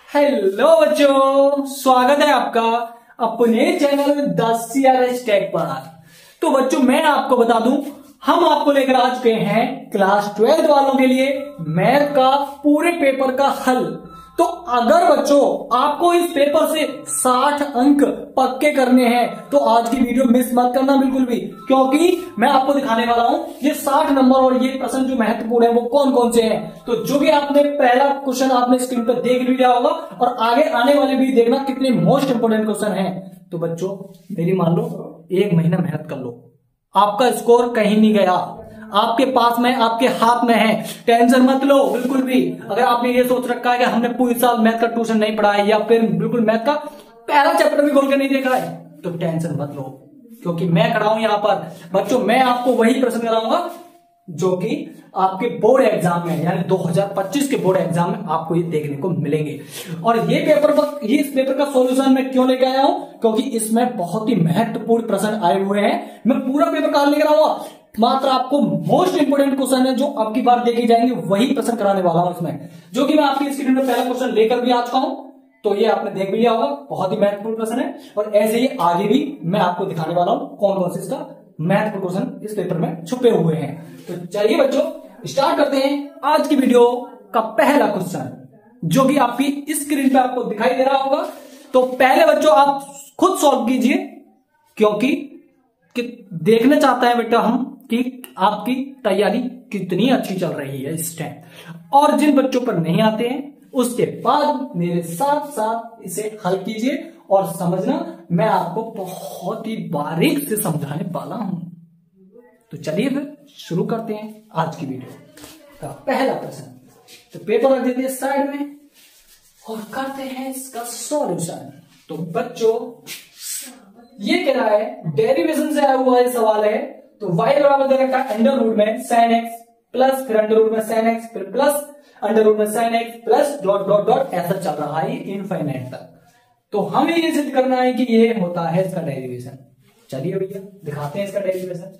Hello बच्चों, स्वागत है आपका अपने चैनल द CRS टेक पर। तो बच्चों मैं आपको बता दूं, हम आपको लेकर आ चुके हैं क्लास 12 वालों के लिए मैथ का पूरे पेपर का हल। तो अगर बच्चों आपको इस पेपर से 60 अंक पक्के करने हैं तो आज की वीडियो मिस मत करना बिल्कुल भी, क्योंकि मैं आपको दिखाने वाला हूं ये 60 नंबर और ये प्रश्न जो महत्वपूर्ण है वो कौन कौन से हैं। तो जो भी आपने पहला क्वेश्चन आपने स्क्रीन पर देख भी लिया होगा और आगे आने वाले भी देखना कितने मोस्ट इंपोर्टेंट क्वेश्चन है। तो बच्चों मेरी मान लो 1 महीना मेहनत कर लो, आपका स्कोर कहीं नहीं गया, आपके पास में आपके हाथ में है। टेंशन मत लो बिल्कुल भी। अगर आपने ये सोच रखा है कि हमने पूरे साल मैथ का ट्यूशन नहीं पढ़ा है या फिर बिल्कुल मैथ का पहला चैप्टर भी खोल के नहीं देखा है, तो टेंशन मत लो, क्योंकि मैं खड़ा हूं यहां पर। बच्चों मैं आपको वही प्रश्न कराऊंगा जो कि आपके बोर्ड एग्जाम में यानी 2025 के बोर्ड एग्जाम में आपको ये देखने को मिलेंगे। और ये इस पेपर का सॉल्यूशन मैं क्यों लेकर आया हूं, क्योंकि इसमें बहुत ही महत्वपूर्ण प्रश्न आए हुए हैं। मैं पूरा पेपर कहां लेकर आऊंगा, मात्र आपको मोस्ट इंपोर्टेंट क्वेश्चन है जो आपकी बार देखे जाएंगे वही प्रश्न कराने वाला हूं इसमें, जो कि मैं आपकी स्क्रीन पर पहला क्वेश्चन लेकर भी आ चुका हूं। तो ये आपने देख भी लिया होगा, बहुत ही महत्वपूर्ण प्रश्न है। और ऐसे ही आगे भी मैं आपको दिखाने वाला हूं कौन कौन से इसका महत्वपूर्ण क्वेश्चन इस पेपर में छुपे हुए हैं। तो चलिए बच्चों स्टार्ट करते हैं आज की वीडियो का पहला क्वेश्चन, जो कि आपकी स्क्रीन पे आपको दिखाई दे रहा होगा। तो पहले बच्चों आप खुद सॉल्व कीजिए, क्योंकि देखना चाहता है बेटा हम कि आपकी तैयारी कितनी अच्छी चल रही है इस टाइम। और जिन बच्चों पर नहीं आते हैं उसके बाद मेरे साथ साथ इसे हल कीजिए और समझना मैं आपको बहुत ही बारीक से समझाने वाला हूं। तो चलिए फिर शुरू करते हैं आज की वीडियो का पहला प्रश्न। तो पेपर रख देते हैं साइड में और करते हैं इसका सॉल्यूशन। तो बच्चों ये कह रहा है डेरिवेशन से आया हुआ ये सवाल है। तो y बराबर दे रखा है अंडर रूट में sin x प्लस फिर अंडर रूट में sin x फिर प्लस अंडर रूट में sin x plus dot dot dot ऐसा चल रहा है इनफाइनाइट तक। तो हमें ये सिद्ध करना है कि ये होता है इसका डेरिवेशन। चलिए भैया दिखाते हैं इसका डेरिवेशन।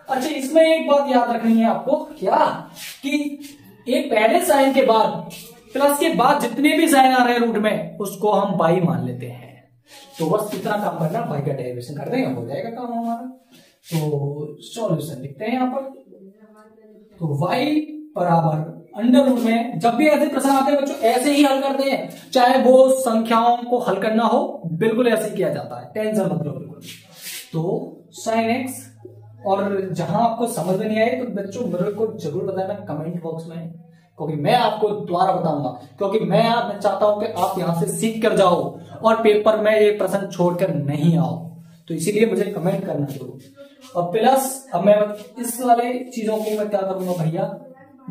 अच्छा इसमें एक बात याद रखनी है आपको, क्या कि एक पहले साइन के बाद प्लस के बाद जितने भी साइन आ रहे हैं रूट में उसको हम बाई मान लेते हैं। तो बस कितना काम करना, बाई का डेरिवेशन कर देंगे हो जाएगा काम हमारा। तो सॉल्यूशन लिखते हैं यहां पर। तो y बराबर अंडर रूट में, जब भी ऐसे प्रश्न आते हैं बच्चों ऐसे ही हल करते हैं, चाहे वो संख्याओं को हल करना हो बिल्कुल ऐसे ही किया जाता है, टेंशन मत लो बिल्कुल। तो sin x, और जहां आपको समझ में नहीं आए तो बच्चों मेरे को जरूर बताना कमेंट बॉक्स में, क्योंकि मैं आपको दोबारा बताऊंगा, क्योंकि मैं चाहता हूं कि आप यहां से सीख कर जाओ और पेपर में ये प्रश्न छोड़कर नहीं आओ। तो इसीलिए मुझे कमेंट करना जरूर। और प्लस अब मैं इस वाले चीजों को मैं क्या करूंगा भैया,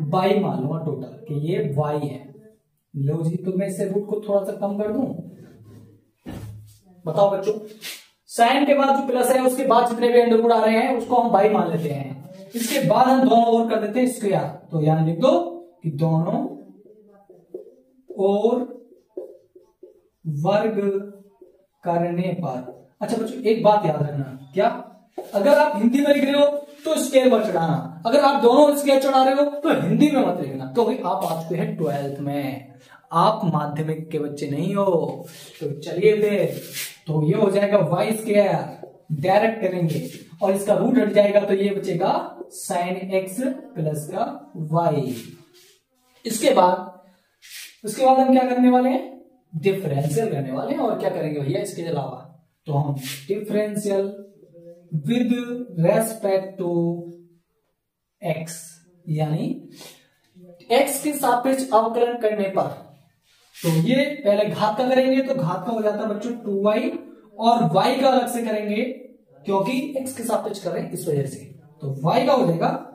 बाई मान लूंगा टोटल कि ये y है। लो जी, तो मैं इससे रूट को थोड़ा सा कम कर दूं। बताओ बच्चों साइन के बाद जो प्लस है उसके बाद जितने भी अंडर रूट आ रहे हैं उसको हम बाई मान लेते हैं। इसके बाद हम दोनों ओर कर देते हैं स्क्वायर। तो यहां लिख दो कि दोनों ओर वर्ग करने पर। अच्छा बच्चों एक बात याद रखना, क्या अगर आप हिंदी में लिख रहे हो तो स्केल मत चढ़ाना, अगर आप दोनों स्केल चढ़ा रहे हो तो हिंदी में मत लिखना, क्योंकि आप आ चुके हैं 12th में, आप माध्यमिक के बच्चे नहीं हो। तो चलिए फिर, तो ये हो जाएगा y स्क्वायर, डायरेक्ट करेंगे और इसका रूट हट जाएगा तो ये बचेगा sin x प्लस का y। इसके बाद हम क्या करने वाले हैं, डिफरेंशियल करने वाले हैं। और क्या करेंगे भैया इसके अलावा, तो हम differential with respect to x, यानी x के सापेक्ष अवकलन करने पर। तो ये पहले घात का करेंगे तो घात का हो जाता है बच्चों 2y, और y का अलग से करेंगे क्योंकि x के सापेक्ष कर रहे हैं इस वजह से। तो y का हो जाएगा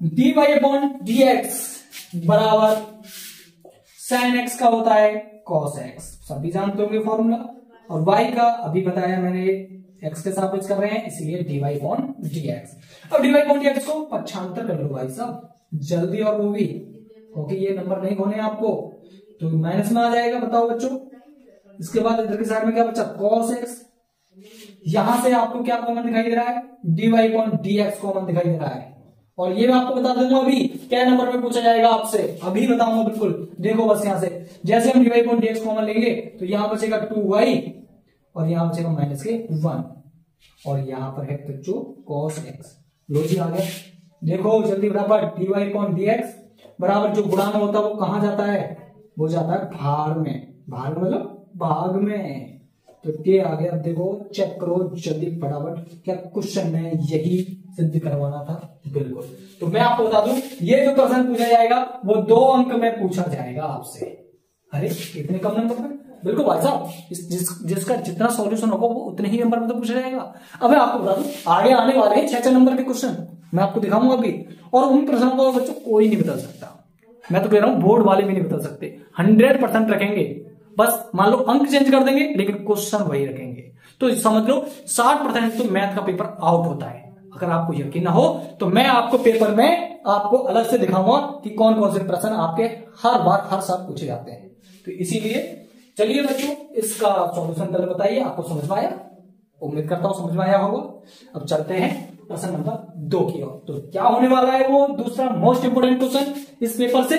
dy अपॉन dx बराबर sin x का होता है cos x, सभी जानते होंगे फॉर्मूला। और y का अभी बताया मैंने x के सापेक्ष कर रहे हैं इसलिए dy अपॉन dx। अब dy अपॉन dx को पक्षांतर कर लो भाई साहब जल्दी, और वो भी क्योंकि ये नंबर नहीं खोने आपको, तो माइनस में आ जाएगा। बताओ बच्चों इसके बाद इधर की साइड में क्या बचा, cos x। यहां से आपको क्या कॉमन दिखाई दे रहा है, dy अपॉन dx कॉमन दिखाई दे रहा है। और ये मैं आपको बता दूंगा अभी क्या नंबर में पूछा जाएगा आपसे, अभी बताऊंगा बिल्कुल। देखो बस यहां से जैसे हम dy अपॉन dx कॉमन लेंगे तो यहां बचेगा 2y और यहां बचेगा माइनस के 1 और यहां पर है बच्चों cos x। लो जी आ गया। देखो जल्दी बराबर dy अपॉन dx बराबर जो गुणा में होता है वो कहां जाता है, वो जाता है भाग में। भाग मतलब भाग में। तो ये आ गया। देखो चेक करो जल्दी फटाफट, क्या क्वेश्चन में यही सिद्ध करवाना था बिल्कुल। तो मैं आपको बता दूं ये जो प्रश्न पूछा जाएगा वो 2 अंक में पूछा जाएगा आपसे। अरे इतने कम नंबर में? बिल्कुल भाई साहब, जिसका जितना सॉल्यूशन होगा वो उतने ही नंबर में तो पूछा जाएगा। अब मैं आपको बता दूं आगे आने वाले हैं 6 नंबर के क्वेश्चन मैं आपको दिखाऊंगा अभी, और उन प्रश्नों को बच्चों कोई नहीं बता सकता। मैं तो कह रहा हूं बोर्ड वाले भी नहीं बता सकते। 100% रखेंगे, बस मान लो अंक चेंज कर देंगे लेकिन क्वेश्चन वही रखेंगे। तो समझ लो 60% तो मैथ का पेपर आउट होता है। अगर आपको यकीन ना हो तो मैं आपको पेपर में आपको अलग से दिखाऊंगा कि कौन कौन से प्रश्न आपके हर बार हर साल पूछे जाते हैं। तो इसीलिए चलिए बच्चों इसका सॉल्यूशन पहले बताइए, आपको समझ में आया? उम्मीद करता हूं समझ में आया होगा। अब चलते हैं प्रश्न नंबर 2 की ओर। तो क्या होने वाला है वो दूसरा मोस्ट इंपोर्टेंट क्वेश्चन इस पेपर से,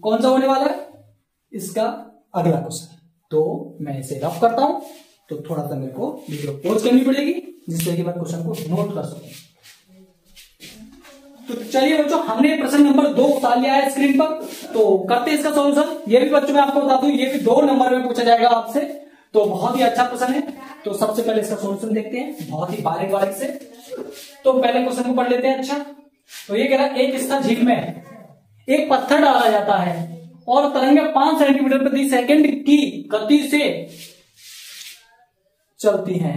कौन सा होने वाला है? इसका अगला क्वेश्चन। तो मैं इसे रफ करता हूं, तो थोड़ा सा मेरे को वीडियो पॉज करनी पड़ेगी जिससे कि मैं क्वेश्चन को नोट कर सकूं। तो चलिए बच्चों हमने प्रश्न नंबर 2 उतार लिया है स्क्रीन पर, तो करते हैं इसका सॉल्यूशन। ये भी बच्चों मैं आपको बता दूं ये भी 2 नंबर में पूछा जाएगा आपसे, तो बहुत ही अच्छा प्रश्न है। तो सबसे पहले इसका सॉल्यूशन देखते हैं बहुत ही बारीक बारीक से। तो पहले क्वेश्चन को पढ़ लेते हैं। अच्छा तो ये कह रहा है एक स्थल झील में एक पत्थर डाला जाता है और तरंगे 5 सेंटीमीटर प्रति सेकंड की गति से चलती हैं।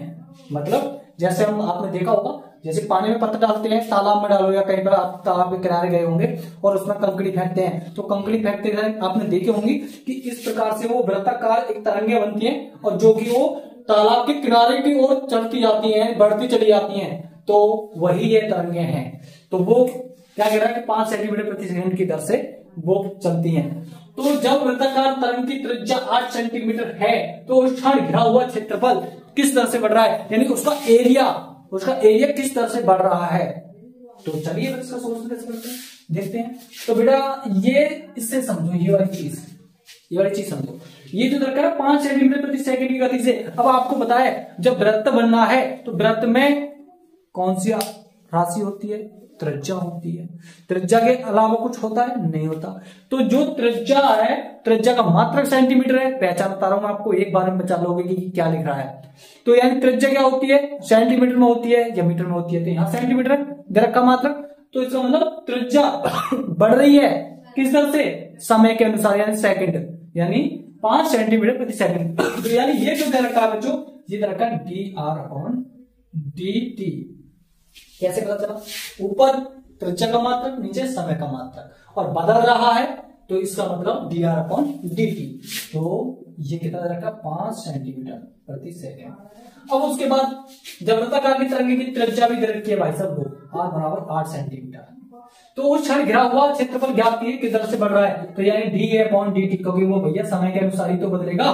मतलब जैसे हम आपने देखा होगा जैसे पानी में पत्थर डालते हैं, तालाब में डालो या कहीं पर आप तालाब के किनारे गए होंगे और उसमें कंकड़ी फेंकते हैं, तो कंकड़ी फेंकते हैं आपने देखे होंगे कि इस प्रकार से वो वृत्ताकार एक तरंगे बनती हैं और जो कि वो तालाब के किनारे की ओर चलती जाती हैं, बढ़ती चली जाती हैं। तो वही ये तरंगे हैं। तो वो क्या कह रहा है कि 5 सेंटीमीटर प्रति सेकंड की दर से वो चलती हैं। तो जब वृत्ताकार तरंग की त्रिज्या 8 सेंटीमीटर है तो उस क्षण घिरा हुआ क्षेत्रफल किस दर से बढ़ रहा है, यानी उसका एरिया किस तरह से बढ़ रहा है। तो चलिए इसका सोल्यूशन कैसे करते हैं देखते हैं। तो बेटा ये इससे समझो, ये वाली चीज समझो। ये जो दरकार 5 सेंटीमीटर प्रति सेकंड की गति से, अब आपको बताए जब वृत्त बनना है तो वृत्त में कौन सी राशि होती है? त्रिज्या होती है। त्रिज्या के अलावा कुछ होता है? नहीं होता। तो जो त्रिज्या है, त्रिज्या का मात्रक सेंटीमीटर है। पहचान बता रहा हूं मैं आपको, एक बार में पहचान लोगे कि क्या लिख रहा है। तो यानी त्रिज्या क्या होती है? सेंटीमीटर में होती है या मीटर में होती है? तो यहां सेंटीमीटर है दरक का मात्रक। तो इसका मतलब त्रिज्या बढ़ रही है किस दर से? समय के अनुसार, यानी सेकंड, यानी 5 सेंटीमीटर प्रति सेकंड। तो यानी ये जो दे रखा है बच्चों, ये दे रखा है dr/dt। कैसे पता चला? ऊपर त्रिज्या का मात्रक, नीचे समय का मात्रक, और बदल रहा है तो इसका मतलब dr/dt। तो ये कितना दे रखा है? 5 सेंटीमीटर प्रति सेकंड। अब उसके बाद जब वृत्ताकार की तरंगे की त्रिज्या भी दे रखी है भाई साहब, r बराबर 8 सेंटीमीटर। तो उस क्षण घिरा हुआ क्षेत्रफल ज्ञात कीजिए किस दर से बढ़ रहा है। तो यानी dA/dt, क्योंकि वो भैया समय के अनुसार ही तो बदलेगा।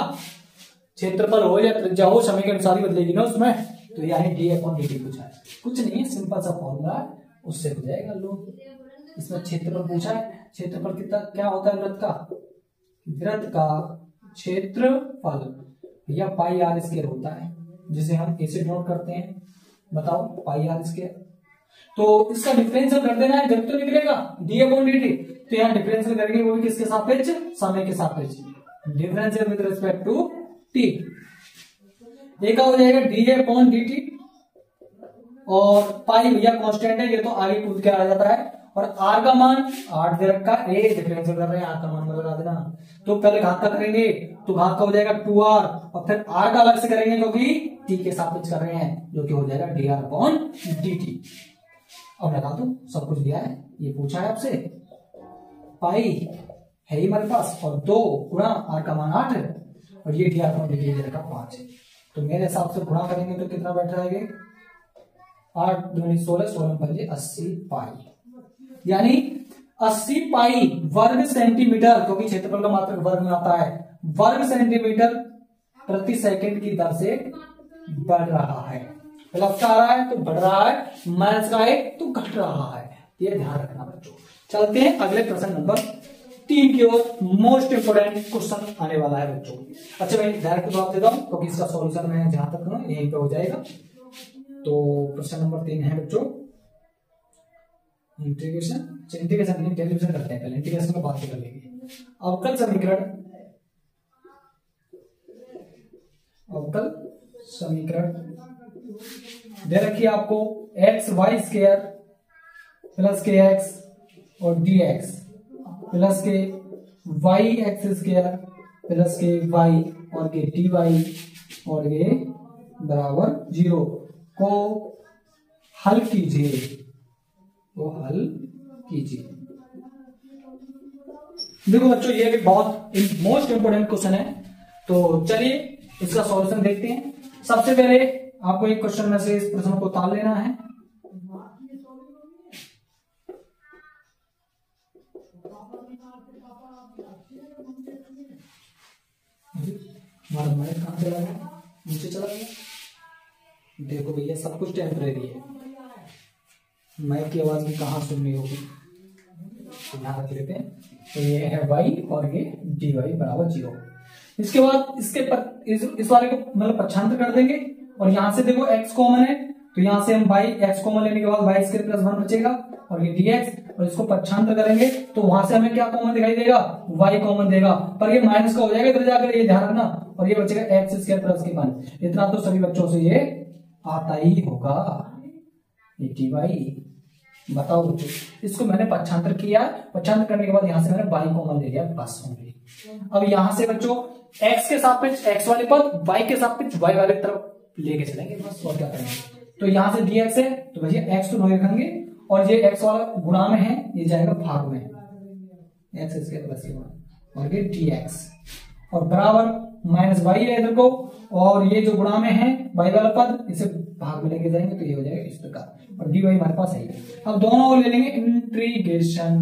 क्षेत्रफल हो या त्रिज्या हो, समय के अनुसार ही बदलेगी ना उसमें। तो यानी dA/dt पूछा है, कुछ नहीं है, सिंपल सा फॉर्मूला है, उससे हो जाएगा। लोग इसमें क्षेत्रफल पूछा है। क्षेत्रफल कितना क्या होता है? वृत्त का क्षेत्रफल भैया पाई आर स्क्वायर होता है, जिसे हम ऐसे नोट करते हैं। बताओ पाई आर स्क्वायर। तो इसका डिफरेंशियल कर देना है, जब तो निकलेगा dA/dt। तो यहाँ डिफरेंशियल करेंगे वो भी किसके सापेक्ष? समय के सापेक्ष। Differential with respect to t। एक हो जाएगा dA/dt और पाई भैया कांस्टेंट है, ये तो आगे कूद के आ जाता है। और r का मान 8 दे रखा है, डिफरेंशियल कर रहे हैं, r का मान लगा देना। तो पहले घात का करेंगे तो घात का हो जाएगा 2r, और फिर r का अलग से करेंगे क्योंकि t के सापेक्ष कर रहे हैं, जो कि हो जाएगा dr/dt। अब लगा दो, सब कुछ दिया है, ये पूछा है आपसे। पाई है ही हमारे पास और 2 गुणा r का मान 8 है और ये dr/dt दे रखा 5 है। तो मेरे हिसाब से गुणा करेंगे तो कितना बैठ जाएगा? 8 दूनी 16, 16 पंजे 80 पाई, यानी 80 पाई वर्ग सेंटीमीटर, क्योंकि क्षेत्रफल का मात्रक वर्ग में आता है, वर्ग सेंटीमीटर प्रति सेकंड की दर से बढ़ रहा है। प्लस का आ रहा है तो बढ़ रहा है, माइनस का है तो घट रहा है, ये ध्यान रखना बच्चों। चलते हैं अगले प्रश्न नंबर 3 की ओर। मोस्ट इंपोर्टेंट क्वेश्चन आने वाला है बच्चों। अच्छा भाई डायरेक्ट जवाब देता हूं क्योंकि इसका सॉल्यूशन मैं जहां तक हूं यहीं पे हो जाएगा। तो प्रश्न नंबर 3 है बच्चों इंटीग्रेशन नहीं, डेरिवेशन करते हैं पहले, इंटीग्रेशन में बात कर लेंगे। अवकल समीकरण दे रखी है आपको, एक्स वाई स्क्वायर प्लस के एक्स और डी एक्स प्लस के वाई एक्स स्क्वायर प्लस के वाई और के डी वाई और ये बराबर 0 को हल कीजिए, देखो बच्चों ये भी बहुत मोस्ट इंपोर्टेंट क्वेश्चन है। तो चलिए इसका सॉल्यूशन देखते हैं। सबसे पहले आपको एक क्वेश्चन में से इस प्रश्न को ताल लेना है। हमारा माइक कहां चला गया, नीचे चला गया। देखो भैया सब कुछ टेम्परेरी है, माइक की आवाज भी कहां सुननी होगी, ध्यान रख लेते हैं। तो ये है y और ये dy बराबर 0। इसके बाद इस वाले को मतलब पक्षांतर कर देंगे और यहां से देखो x कॉमन है तो यहां से हम x कॉमन लेने के बाद y स्क्वायर प्लस 1 बचेगा और ये dx, और इसको पक्षांतर करेंगे तो वहां से हमें क्या कॉमन दिखाई देगा, y कॉमन देगा, पर ये माइनस का हो जाएगा इधर जाकर, ये ध्यान रखना। और ये बचेगा एक्स स्क्वायर प्लस के 1। इतना तो सभी बच्चों से ये आता ही होगा, ये dy। बताओ बच्चों, इसको मैंने पक्षांतर किया, पक्षांतर करने के बाद यहां से मैंने y कॉमन ले लिया बस होंगे। अब यहां से बच्चों x के सापेक्ष x वाले पद y के सापेक्ष y वाले तरफ लेके चलेंगे बस, और क्या करेंगे। तो यहां से dx है तो भैया x तो नहीं रखेंगे और ये x वाला गुणा में है, ये जाएगा भाग में, x स्क्वायर प्लस और ये dx और बराबर माइनस y है इधर को, और ये जो गुणा में है y वाला पद इसे भाग में लेके जाएंगे तो ये हो जाएगा इस प्रकार, और dy हमारे पास है। अब दोनों ले लेंगे इंटीग्रेशन,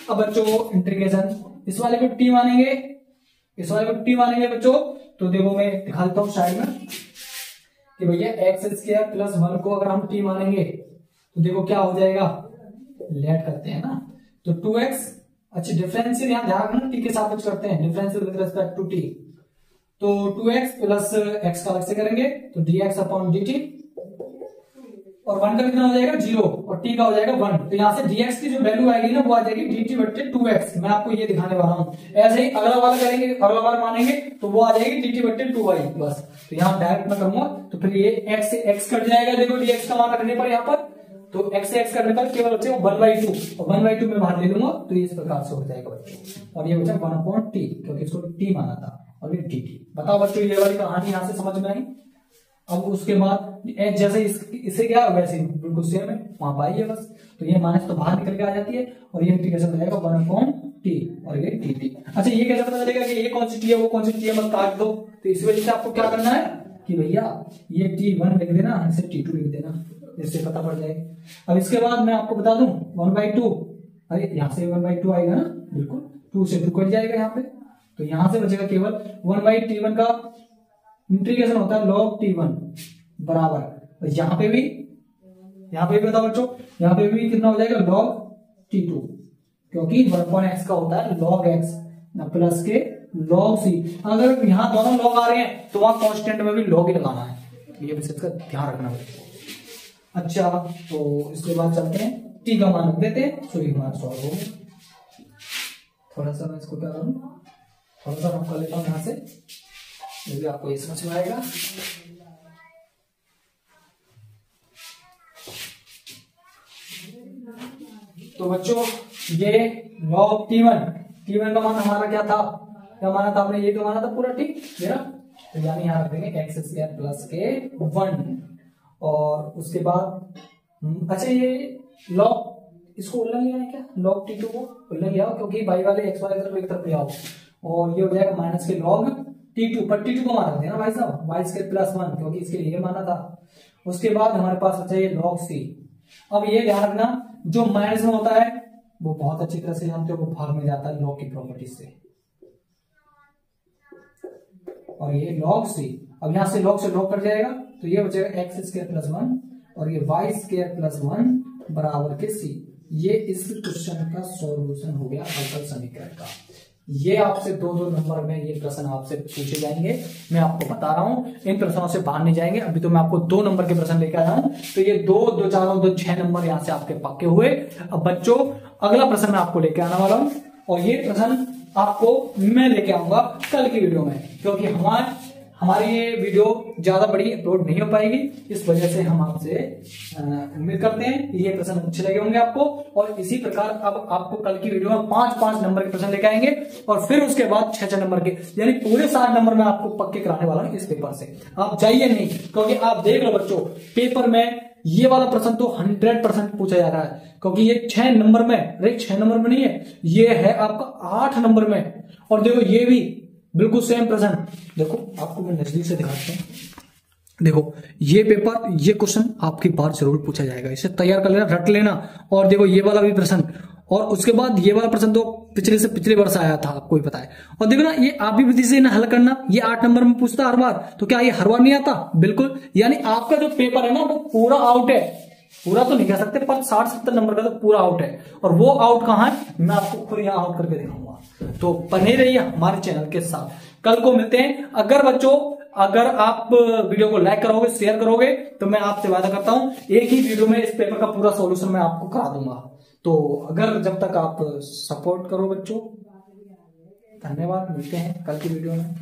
अब बच्चों इंटीग्रेशन इस वाले को t मानेंगे, इस वाले को t मानेंगे बच्चों। तो देखो मैं दिखाता हूं साइड में कि भैया एक्स स्क्वायर प्लस 1 को अगर हम t मानेंगे तो देखो क्या हो जाएगा, लेट करते हैं ना, तो 2x, अच्छा डिफरेंशियल यहां ध्यान रखना t के सापेक्ष करते हैं, differential with respect to t, तो 2x प्लस x का अलग से करेंगे तो dx अपॉन dt, और 1 का कितना हो जाएगा 0 और t का हो जाएगा 1। तो यहां से dx की जो वैल्यू आएगी ना वो आ जाएगी dt बट्टे 2x। मैं आपको ये दिखाने वाला हूं, ऐसे ही अगला वाला करेंगे, अगला वाला मानेंगे तो वो आ जाएगी dt बट्टे 2y बस। तो यहां डायरेक्ट मैं करूंगा तो फिर ये x से x कट जाएगा, देखो dx का मान रखने पर यहां पर, तो x से x करने पर केवल बचेगा 1/2 और 1/2 में बाहर ले लूंगा तो ये इस प्रकार से हो जाएगा बच्चों, और ये बचा 1/t क्योंकि इसको t माना था, और ये dt। बताओ बच्चों ये वाली कहानी यहां से समझ में आई। अब उसके बाद जैसे इसे क्या वैसे बिल्कुल सेम है, वहां पाई है बस, तो ये माइनस तो बाहर निकल के आ जाती है और ये इंटीग्रेशन हो जाएगा 1/t और ये dt। अच्छा ये कैसे पता चलेगा कि ये कौन सी t है वो कौन सी t है, मत काट दो। तो इस वजह से आपको क्या करना है कि भैया ये t1 लिख देना, इसे t2 लिख देना, इससे पता पड़ जाएगा। अब इसके बाद मैं आपको बता दूं 1/2, अरे यहां से 1/2 आएगा ना, बिल्कुल 2 से 2 कट जाएगा यहाँ पे, तो यहां से बचेगा केवल 1/t1 का इंटीग्रेशन होता है log t1 बराबर, तो यहाँ पे भी बताओ बच्चों, यहाँ पे भी कितना हो जाएगा log t2, क्योंकि 1/x का होता है log x प्लस के log c। अगर यहाँ दोनों log आ रहे हैं तो वहां कांस्टेंट में भी log ही लगाना है, ये विषय का ध्यान रखना पड़ेगा। अच्छा तो इसके बाद चलते हैं, t का मान रख देते हैं, सो ये हमारा सॉल्व हो गया। थोड़ा सा मैं इसको क्या करूं, थोड़ा सा हम कर लेता हूं यहां से, ये भी आपको ये समझ में आएगा। तो बच्चों ये log t1 का मान हमारा क्या था, क्या माना था हमने, ये तो माना था पूरा ठीक मेरा, तो यानी यहां रख देंगे एक्स स्क्वायर प्लस के 1, और उसके बाद अच्छा ये log इसको उल्लन लिया है क्या, log t2 को उल्लन लिया क्योंकि y वाले x वाले तरफ एक तरफ ले आओ, और ये हो जाएगा माइनस के log t2, पर t2 को माना था ना भाई साहब, y स्क्वायर प्लस 1 क्योंकि इसके लिए माना था। उसके बाद हमारे पास बचा ये log c। अब ये ध्यान रखना जो माइनस में होता है वो बहुत अच्छी तरह से जानते हो, वो भाग में जाता है log की प्रॉपर्टी से। और ये log c। अब यहां से log कट जाएगा तो ये बचेगा x स्क्वायर प्लस 1 और ये y स्क्वायर प्लस 1 बराबर के c। ये इस क्वेश्चन का सॉल्यूशन हो गया अवकल समीकरण का। ये आपसे दो नंबर में ये प्रश्न आपसे पूछे जाएंगे, मैं आपको बता रहा हूं, इन प्रश्नों से बाहर नहीं जाएंगे। अभी तो मैं आपको 2 नंबर के प्रश्न लेकर आया हूं, तो ये 2 4 2 6 नंबर यहां से आपके पक्के हुए। अब बच्चों अगला प्रश्न मैं आपको लेके आने वाला हूं और ये प्रश्न आपको मैं लेके आऊंगा कल की वीडियो में, क्योंकि हमारी ये वीडियो ज्यादा बड़ी अपलोड नहीं हो पाएगी, इस वजह से हम आपसे उम्मीद करते हैं कि ये प्रश्न अच्छे लगे होंगे आपको। और इसी प्रकार अब आपको कल की वीडियो में 5 नंबर के प्रश्न लेके आएंगे और फिर उसके बाद 6 नंबर के, यानी पूरे 60 नंबर में आपको पक्के कराने वाला हूं इस पेपर से। आप जाइए नहीं, क्योंकि आप देख लो बच्चों, पेपर में ये वाला प्रश्न तो 100% पूछा जा रहा है, क्योंकि ये 6 नंबर में, अरे 6 नंबर में नहीं है, ये है आपका 8 नंबर में। और देखो ये भी बिल्कुल सेम प्रश्न, देखो आपको मैं नजदीक से दिखाता हूं। देखो ये पेपर, ये क्वेश्चन आपकी बार जरूर पूछा जाएगा, इसे तैयार कर लेना, रट लेना। और देखो ये वाला भी प्रश्न, और उसके बाद ये वाला प्रश्न तो पिछले से पिछले वर्ष आया था, आपको भी पता है। और देखो ना, ये आप भी विधि से ना हल करना, ये 8 नंबर में पूछता हर बार, तो क्या ये हर बार नहीं आता? बिल्कुल, यानी आपका जो पेपर है ना वो पूरा आउट है, पूरा तो नहीं कह सकते पर 60-70 नंबर का तो पूरा आउट है। और वो आउट कहां है, मैं आपको खुद यहां आउट करके दिखाऊंगा। तो बने रहिए हमारे चैनल के साथ, कल को मिलते हैं। अगर बच्चों, अगर आप वीडियो को लाइक करोगे, शेयर करोगे, तो मैं आपसे वादा करता हूं एक ही वीडियो में इस पेपर का पूरा सॉल्यूशन मैं आपको करा दूंगा। तो अगर जब तक आप सपोर्ट करो बच्चों, धन्यवाद, मिलते हैं कल की वीडियो में।